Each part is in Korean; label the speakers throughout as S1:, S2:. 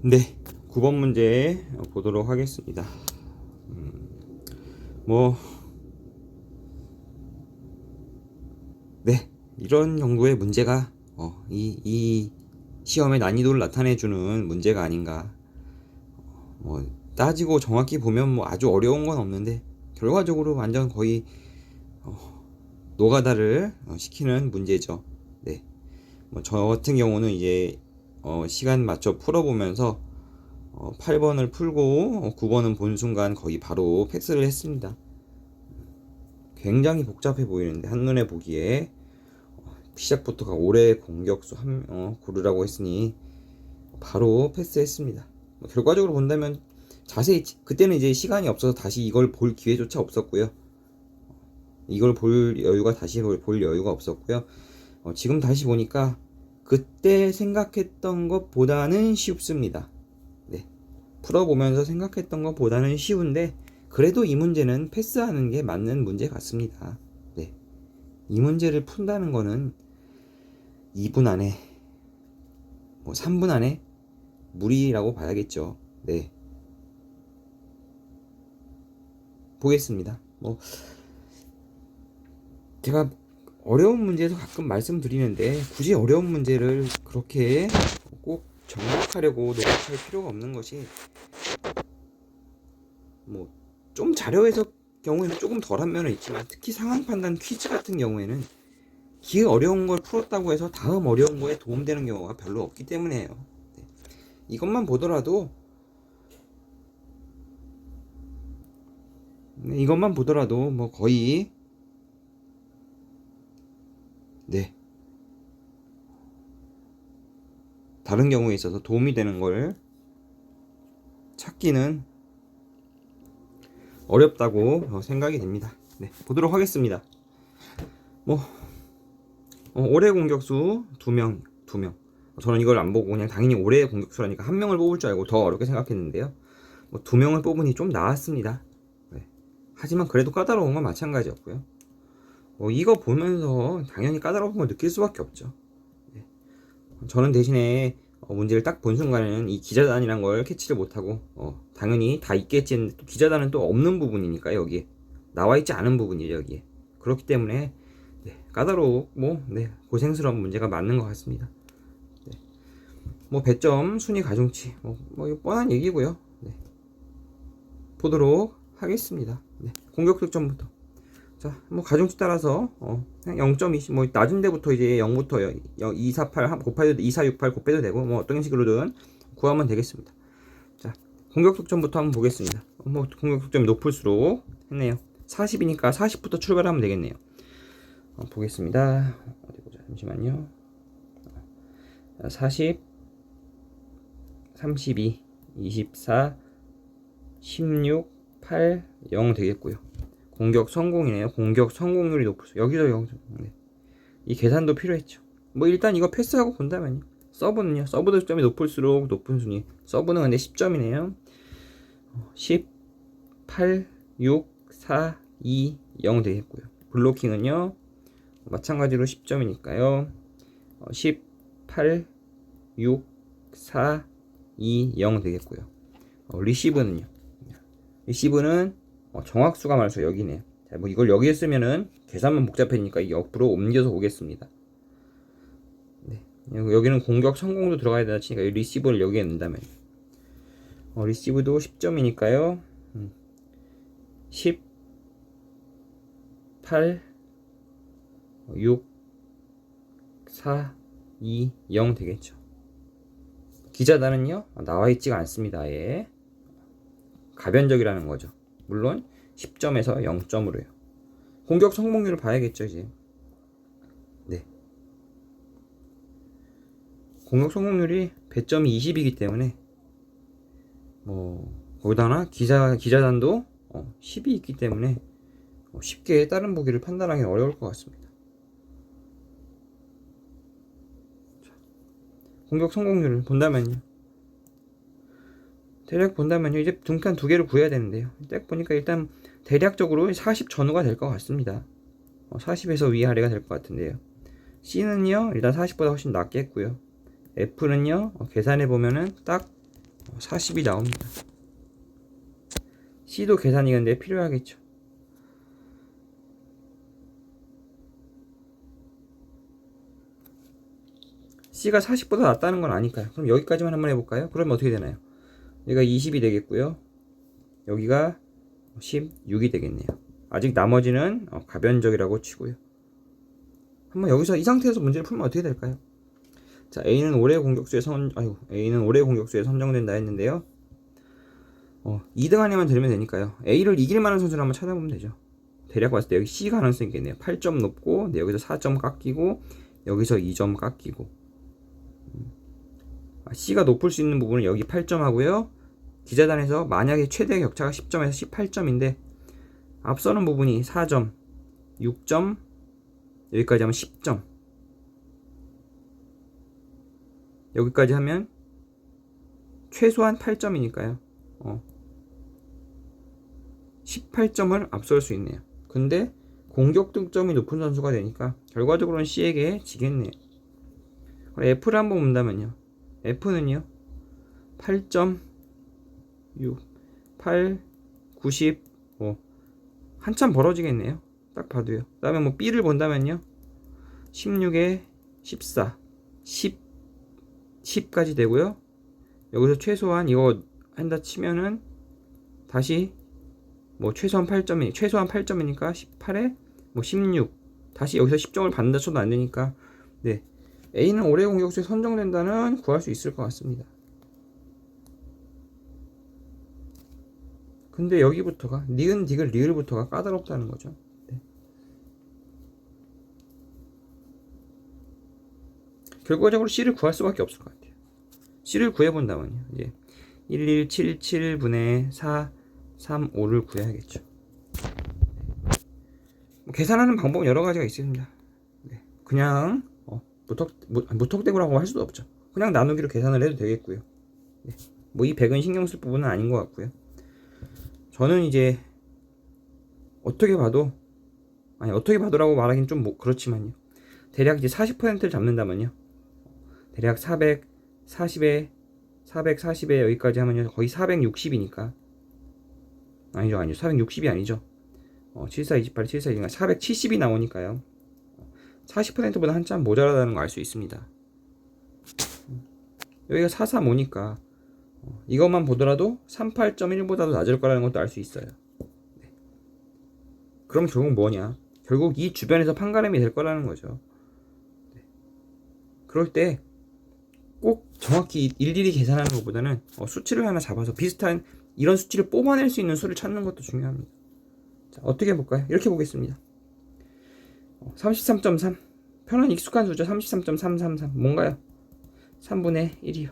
S1: 네, 9번 문제 보도록 하겠습니다. 뭐, 네, 이런 정도의 문제가 이 시험의 난이도를 나타내주는 문제가 아닌가. 뭐 따지고 정확히 보면 뭐 아주 어려운 건 없는데 결과적으로 완전 거의 노가다를 시키는 문제죠. 네, 뭐 저 같은 경우는 이제 시간 맞춰 풀어보면서 8번을 풀고 9번은 본 순간 거의 바로 패스를 했습니다. 굉장히 복잡해 보이는데 한눈에 보기에 시작부터가 올해 공격수 고르라고 했으니 바로 패스했습니다. 결과적으로 본다면 자세히 그때는 이제 시간이 없어서 다시 이걸 볼 기회조차 없었고요. 이걸 볼 여유가 다시 볼 여유가 없었고요. 지금 다시 보니까 그때 생각했던 것보다는 쉽습니다. 네, 풀어보면서 생각했던 것보다는 쉬운데 그래도 이 문제는 패스하는 게 맞는 문제 같습니다. 네, 이 문제를 푼다는 거는 2분 안에 뭐 3분 안에 무리라고 봐야겠죠. 네, 보겠습니다. 뭐 제가 어려운 문제에서 가끔 말씀드리는데 굳이 어려운 문제를 그렇게 꼭 정복하려고 노력할 필요가 없는 것이 뭐 좀 자료 해석 경우에는 조금 덜한 면은 있지만 특히 상황 판단 퀴즈 같은 경우에는 기 어려운 걸 풀었다고 해서 다음 어려운 거에 도움되는 경우가 별로 없기 때문에요. 네. 이것만 보더라도 뭐 거의 네, 다른 경우에 있어서 도움이 되는 걸 찾기는 어렵다고 생각이 됩니다. 네, 보도록 하겠습니다. 뭐 올해 공격수 2명. 저는 이걸 안 보고 그냥 당연히 올해 공격수라니까 1명을 뽑을 줄 알고 더 어렵게 생각했는데요. 뭐 2명을 뽑으니 좀 나았습니다. 네. 하지만 그래도 까다로운 건 마찬가지였고요. 이거 보면서 당연히 까다로운 걸 느낄 수밖에 없죠. 네. 저는 대신에 문제를 딱 본 순간에는 이 기자단이란 걸 캐치를 못하고 당연히 다 있겠지 했는데 또 기자단은 또 없는 부분이니까 여기에 나와 있지 않은 부분이죠 여기에. 그렇기 때문에 네, 까다롭고 고생스러운 문제가 맞는 것 같습니다. 네. 뭐 배점, 순위, 가중치 뭐 이거 뻔한 얘기고요. 네. 보도록 하겠습니다. 네. 공격 득점부터. 자, 뭐 가중치 따라서 그냥 0.20 뭐 낮은 데부터 이제 0부터 248 곱해도 2468 곱해도 되고 뭐 어떤 식으로든 구하면 되겠습니다. 자, 공격 득점부터 한번 보겠습니다. 뭐 공격 득점이 높을수록 했네요. 40이니까 40부터 출발하면 되겠네요. 보겠습니다. 어디 보자. 잠시만요. 40 32 24 16 8 0 되겠고요. 공격 성공이네요. 공격 성공률이 높을수록 여기도 0. 네. 이 계산도 필요했죠. 뭐 일단 이거 패스하고 본다면요. 서브는요. 서브 득점이 높을수록 높은 순위. 서브는 근데 10점이네요. 10 8 6 4 2 0 되겠고요. 블로킹은요. 마찬가지로 10점이니까요. 10 8 6 4 2 0 되겠고요. 리시브는요. 리시브는 정확수가 말수 여기네요. 자, 뭐 이걸 여기에 쓰면은 계산만 복잡해지니까 이 옆으로 옮겨서 오겠습니다. 네. 여기는 공격 성공도 들어가야 되나 치니까 리시브를 여기에 넣는다면 리시브도 10점이니까요. 10 8 6 4 2 0 되겠죠. 기자단은요 나와 있지가 않습니다. 예. 가변적이라는 거죠. 물론 10점에서 0점으로요. 공격 성공률을 봐야겠죠 이제. 네. 공격 성공률이 배점이 20이기 때문에 뭐 거기다가 기자단도 10이 있기 때문에 쉽게 다른 보기를 판단하기는 어려울 것 같습니다. 공격 성공률을 본다면요. 대략 본다면요. 이제 등판 2개를 구해야 되는데요. 딱 보니까 일단 대략적으로 40 전후가 될 것 같습니다. 40에서 위아래가 될 것 같은데요. C는요. 일단 40보다 훨씬 낮게 했고요. F는요. 계산해 보면은 딱 40이 나옵니다. C도 계산이 근데 필요하겠죠. C가 40보다 낫다는 건 아니까요. 그럼 여기까지만 한번 해볼까요? 그러면 어떻게 되나요? 여기가 20이 되겠고요. 여기가 16이 되겠네요. 아직 나머지는 가변적이라고 치고요. 한번 여기서 이 상태에서 문제를 풀면 어떻게 될까요? 자, A는 올해 공격수에 선정된다 했는데요. 2등 안에만 들면 되니까요. A를 이길 만한 선수를 한번 찾아보면 되죠. 대략 봤을 때 여기 C 가능성이 있겠네요. 8점 높고, 네, 여기서 4점 깎이고, 여기서 2점 깎이고. C가 높을 수 있는 부분은 여기 8점 하고요. 기자단에서 만약에 최대 격차가 10점에서 18점인데, 앞서는 부분이 4점, 6점, 여기까지 하면 10점. 여기까지 하면 최소한 8점이니까요. 18점을 앞설 수 있네요. 근데 공격 득점이 높은 선수가 되니까 결과적으로는 C에게 지겠네요. F를 한번 본다면요. F는요. 8점, 6, 8, 95. 한참 벌어지겠네요. 딱 봐도요. 그 다음에 뭐 B를 본다면요. 16에 14, 10까지 되고요. 여기서 최소한 이거 한다 치면은 다시 뭐 최소한 8점이니까 18에 뭐 16. 다시 여기서 10점을 받는다 쳐도 안 되니까 네. A는 올해 공격수에 선정된다는 구할 수 있을 것 같습니다. 근데 여기부터가 니은, 디귿, 리을부터가 까다롭다는 거죠. 네. 결과적으로 C를 구할 수밖에 없을 것 같아요. C를 구해본다면요. 이제 1177분의 4, 3, 5를 구해야겠죠. 계산하는 방법은 여러 가지가 있습니다. 네. 그냥 무턱대고라고 할 수도 없죠. 그냥 나누기로 계산을 해도 되겠고요. 네. 뭐 이 100은 신경 쓸 부분은 아닌 것 같고요. 저는 이제 어떻게 봐도라고 말하긴 좀 그렇지만요. 대략 이제 40%를 잡는다면요. 대략 440에 여기까지 하면요. 거의 460이니까. 아니죠. 460이 아니죠. 7428, 7428, 470이 나오니까요. 40%보다 한참 모자라다는 거 알 수 있습니다. 여기가 435니까 이것만 보더라도 38.1보다도 낮을 거라는 것도 알 수 있어요. 네. 그럼 결국 뭐냐? 결국 이 주변에서 판가름이 될 거라는 거죠. 네. 그럴 때 꼭 정확히 일일이 계산하는 것보다는 수치를 하나 잡아서 비슷한 이런 수치를 뽑아낼 수 있는 수를 찾는 것도 중요합니다. 자, 어떻게 해볼까요? 이렇게 보겠습니다. 33.3 편한 익숙한 수죠. 33.333 뭔가요? 3분의 1이요.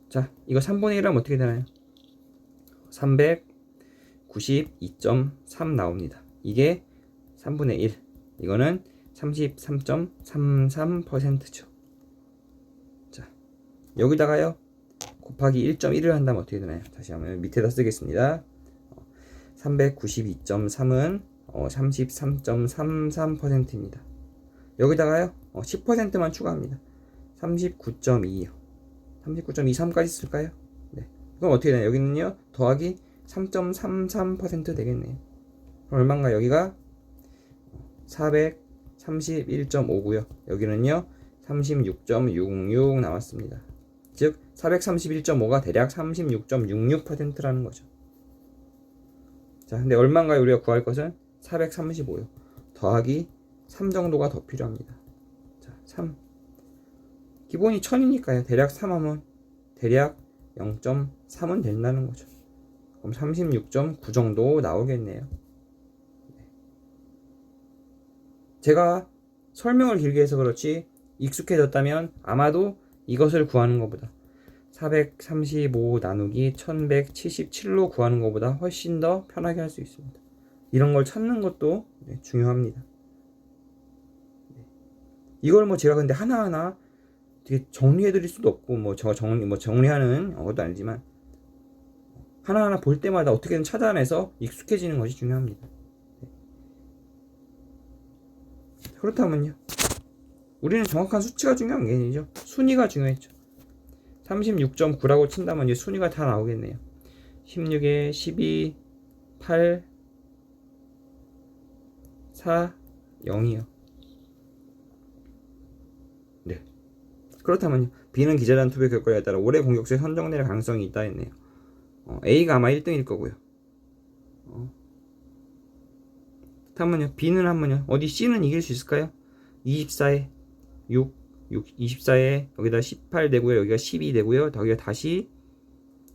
S1: 자, 이거 3분의 1하면 어떻게 되나요? 392.3 나옵니다. 이게 3분의 1. 이거는 33.33%죠. 자, 여기다가요. 곱하기 1.1을 한다면 어떻게 되나요? 다시 한번 밑에다 쓰겠습니다. 392.3은 33.33%입니다. 여기다가요. 10%만 추가합니다. 39.2요. 39.23까지 쓸까요? 네. 그럼 어떻게 되나요? 여기는요. 더하기 3.33% 되겠네요. 그럼 얼마인가? 여기가 431.5고요. 여기는요. 36.66 나왔습니다. 즉 431.5가 대략 36.66%라는 거죠. 자, 근데 얼마인가요? 우리가 구할 것은 435요. 더하기 3 정도가 더 필요합니다. 자, 3. 기본이 1000이니까요. 대략 3하면 대략 0.3은 된다는 거죠. 그럼 36.9 정도 나오겠네요. 제가 설명을 길게 해서 그렇지 익숙해졌다면 아마도 이것을 구하는 것보다 435 나누기 1177로 구하는 것보다 훨씬 더 편하게 할 수 있습니다. 이런 걸 찾는 것도 중요합니다. 이걸 뭐 제가 근데 하나하나 되게 정리해 드릴 수도 없고 정리하는 것도 아니지만 하나하나 볼 때마다 어떻게든 찾아내서 익숙해지는 것이 중요합니다. 그렇다면요. 우리는 정확한 수치가 중요한 게 아니죠. 순위가 중요했죠. 36.9라고 친다면 이제 순위가 다 나오겠네요. 16에 12, 8, 4, 0이요. 네. 그렇다면요. B는 기자단 투표 결과에 따라 올해 공격수에 선정될 가능성이 있다 했네요. A가 아마 1등일 거고요. 그렇다면요. B는 한번요. 어디 C는 이길 수 있을까요? 24에 6, 24에 여기다 18 되고요. 여기가 12 되고요. 여기가 다시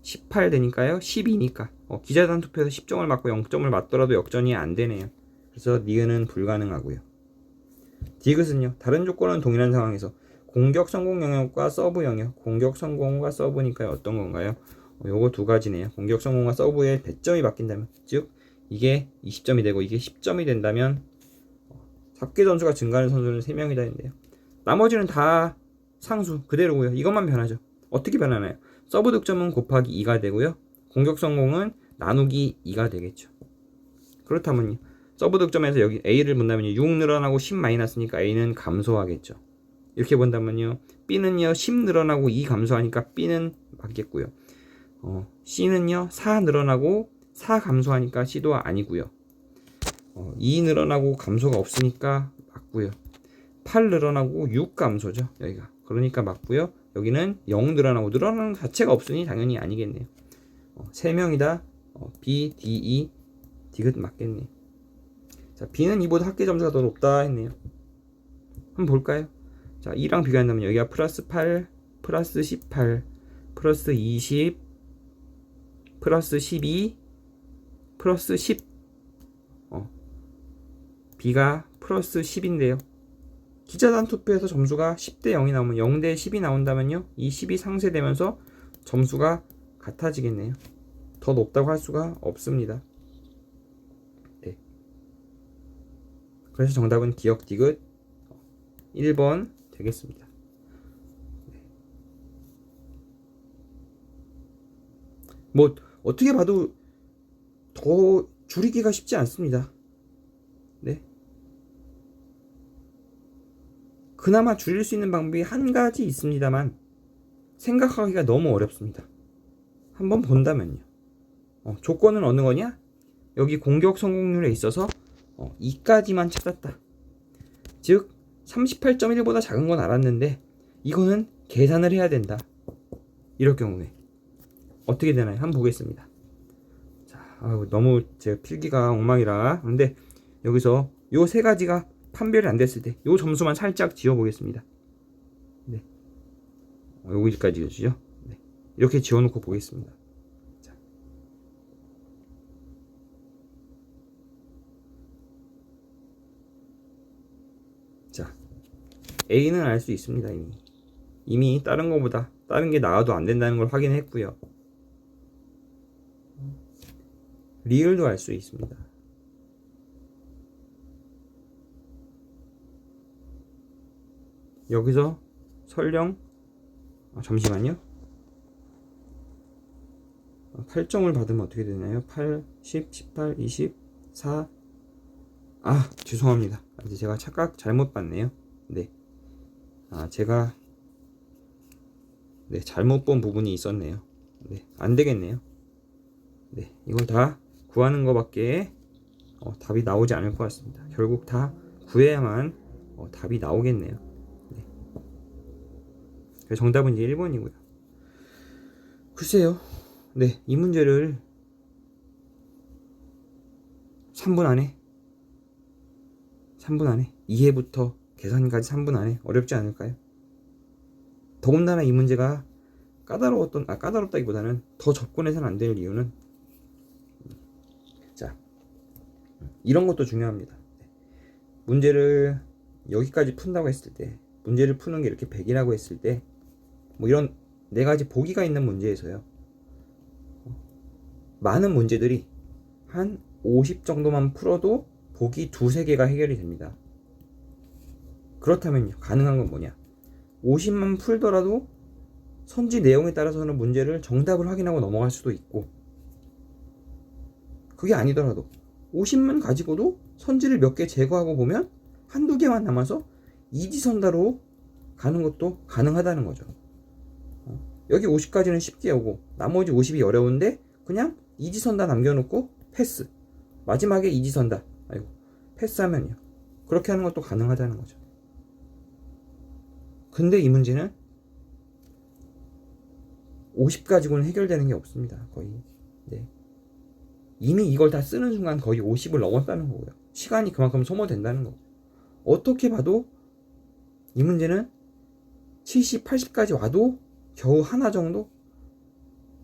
S1: 18 되니까요. 12니까 기자단 투표에서 10점을 맞고 0점을 맞더라도 역전이 안 되네요. 그래서 니은은 불가능하고요. 디귿은요. 다른 조건은 동일한 상황에서 공격 성공 영역과 서브 영역, 공격 성공과 서브니까 어떤 건가요? 요거 두 가지네요. 공격 성공과 서브의 배점이 바뀐다면, 즉 이게 20점이 되고 이게 10점이 된다면 삭제 점수가 증가하는 선수는 3명이다 했는데요. 나머지는 다 상수 그대로고요. 이것만 변하죠. 어떻게 변하나요? 서브 득점은 곱하기 2가 되고요. 공격 성공은 나누기 2가 되겠죠. 그렇다면요. 서브 득점에서 여기 A를 본다면요. 6 늘어나고 10 마이너스니까 A는 감소하겠죠. 이렇게 본다면요. B는요. 10 늘어나고 2 감소하니까 B는 맞겠고요. C는요. 4 늘어나고 4 감소하니까 C도 아니고요. 2 늘어나고 감소가 없으니까 맞고요. 8 늘어나고 6 감소죠. 여기가. 그러니까 맞고요. 여기는 0 늘어나고 늘어나는 자체가 없으니 당연히 아니겠네요. 3명이다. B, D, E, 디귿 맞겠네요. 자, B는 이보다 합계 점수가 더 높다 했네요. 한번 볼까요? 자, 2랑 비교한다면 여기가 플러스 8, 플러스 18, 플러스 20, 플러스 12, 플러스 10. B가 플러스 10인데요. 기자단 투표에서 점수가 10대 0이 나오면 0대 10이 나온다면요. 이 10이 상쇄되면서 점수가 같아지겠네요. 더 높다고 할 수가 없습니다. 네. 그래서 정답은 기역 디귿 1번 되겠습니다. 네. 뭐 어떻게 봐도 더 줄이기가 쉽지 않습니다. 네. 그나마 줄일 수 있는 방법이 한 가지 있습니다만 생각하기가 너무 어렵습니다. 한번 본다면요. 조건은 어느 거냐? 여기 공격 성공률에 있어서 2까지만 찾았다. 즉 38.1보다 작은 건 알았는데 이거는 계산을 해야 된다. 이럴 경우에 어떻게 되나요? 한번 보겠습니다. 자, 너무 제 필기가 엉망이라. 근데 여기서 요 세 가지가 판별이 안 됐을 때 요 점수만 살짝 지워 보겠습니다. 네. 여기까지죠. 네. 이렇게 지워 놓고 보겠습니다. 자. A는 알 수 있습니다. 이미 다른 거보다 다른 게 나와도 안 된다는 걸 확인했고요. 리을도 알 수 있습니다. 여기서 설령 잠시만요. 8점을 받으면 어떻게 되나요? 8, 10, 18, 20, 4. 죄송합니다. 이제 제가 착각 잘못 봤네요. 네. 제가 잘못 본 부분이 있었네요. 네, 안 되겠네요. 네, 이걸 다 구하는 것밖에 답이 나오지 않을 것 같습니다. 결국 다 구해야만 답이 나오겠네요. 네. 그래서 정답은 이제 1번이고요. 글쎄요. 네, 이 문제를 3분 안에 2회부터 계산까지 3분 안에 어렵지 않을까요? 더군다나 이 문제가 까다롭다기보다는 더 접근해서는 안 될 이유는 자, 이런 것도 중요합니다. 문제를 여기까지 푼다고 했을 때, 문제를 푸는 게 이렇게 100이라고 했을 때, 뭐 이런 4가지 보기가 있는 문제에서요, 많은 문제들이 한 50 정도만 풀어도 보기 2-3개가 해결이 됩니다. 그렇다면요, 가능한 건 뭐냐? 50만 풀더라도 선지 내용에 따라서는 문제를 정답을 확인하고 넘어갈 수도 있고, 그게 아니더라도 50만 가지고도 선지를 몇 개 제거하고 보면 한두 개만 남아서 이지선다로 가는 것도 가능하다는 거죠. 여기 50까지는 쉽게 오고 나머지 50이 어려운데 그냥 이지선 다 남겨놓고 패스. 마지막에 이지선 다 아이고 패스하면요. 그렇게 하는 것도 가능하다는 거죠. 근데 이 문제는 50 가지고는 해결되는 게 없습니다. 거의. 네. 이미 이걸 다 쓰는 순간 거의 50을 넘었다는 거고요. 시간이 그만큼 소모된다는 거고. 어떻게 봐도 이 문제는 70, 80까지 와도 겨우 하나 정도?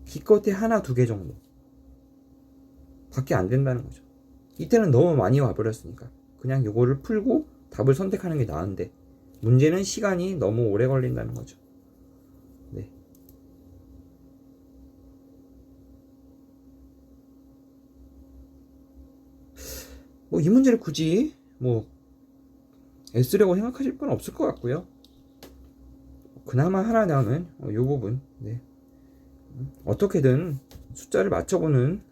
S1: 기껏해 하나, 두 개 정도 밖에 안 된다는 거죠. 이때는 너무 많이 와버렸으니까 그냥 요거를 풀고 답을 선택하는 게 나은데 문제는 시간이 너무 오래 걸린다는 거죠. 네. 뭐 이 문제를 굳이 뭐 애쓰려고 생각하실 건 없을 것 같고요. 그나마 하나 남은 요 부분, 네. 어떻게든 숫자를 맞춰보는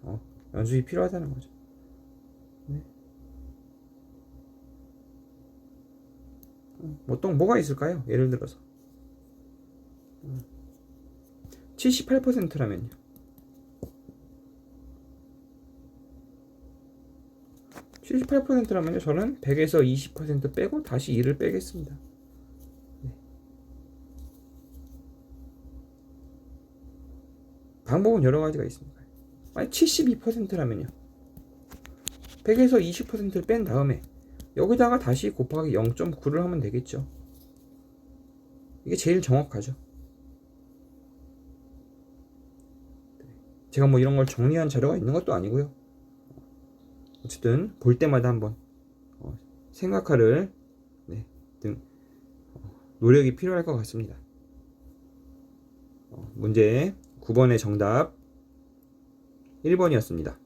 S1: 연습이 필요하다는 거죠. 네. 뭐가 있을까요? 예를 들어서 78%라면요. 78%라면요. 저는 100에서 20% 빼고 다시 2를 빼겠습니다. 네. 방법은 여러 가지가 있습니다. 아니 72%라면요. 100에서 20%를 뺀 다음에 여기다가 다시 곱하기 0.9를 하면 되겠죠. 이게 제일 정확하죠. 제가 뭐 이런 걸 정리한 자료가 있는 것도 아니고요. 어쨌든 볼 때마다 한번 생각할 등 노력이 필요할 것 같습니다. 문제 9번의 정답 1번이었습니다.